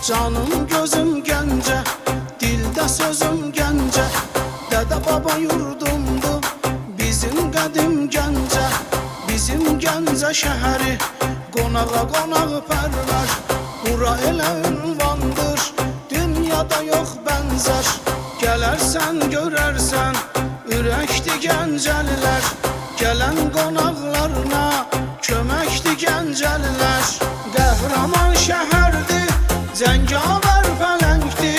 Canım gözüm gence, dilde sözüm gence. Dede baba yurdumdu bizim kadim gence. Bizim gence şehri konağa konağı perver. Bura elə ünvandır, dünyada yok benzer. Gelersen görersen ürəkdi gəncəlilər. Gelen qonaqlarına köməkdi gəncəlilər. Qəhrəman şəhərdir, Cəngavər fələngdi,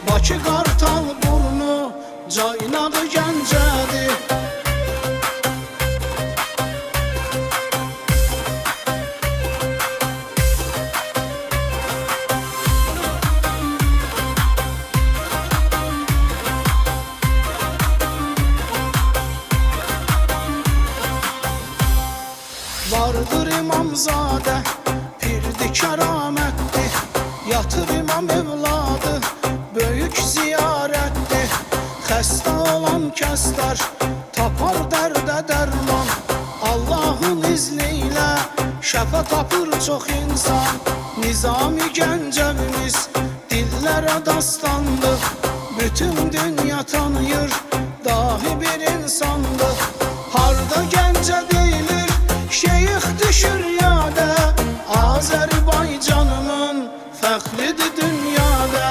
Bakı Qartal burnu, Caynağı Gəncədir. Vardır İmamzadə, pirdi kəramətdir. Yatır imam evladı, böyük ziyarətdir. Xəstə olan kəslər tapar dərdə dərman. Allahın izni ilə şəfa tapır çox insan. Nizami Gəncəvimiz dillərə dastandır. Bütün dünya tanıyır, dahi bir insandır. Harda Gəncə deyilir, şeyx düşür yada. Azərbaycanımın fəxridir dünyada.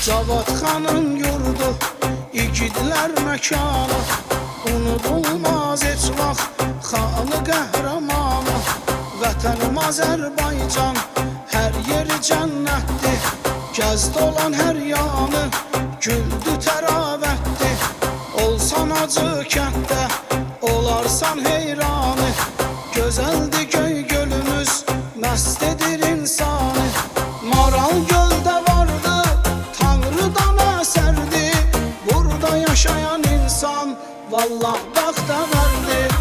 Cavad xanın yurdu, igidlər məkanı. Unudulmaz heç vaxt xanı qəhrəmanı. Vətənim Azərbaycan, hər yeri cənnətdir. Gəzd olan hər yanı, güldü təravətdir. Olsan acı kənddə, olarsan heyranı. Gözəldir göy gölümüz, məst edir insanı. Maral göldə vardı, Tanrıdan əsərdi. Burada yaşayan insan, vallah bəxtə verdi.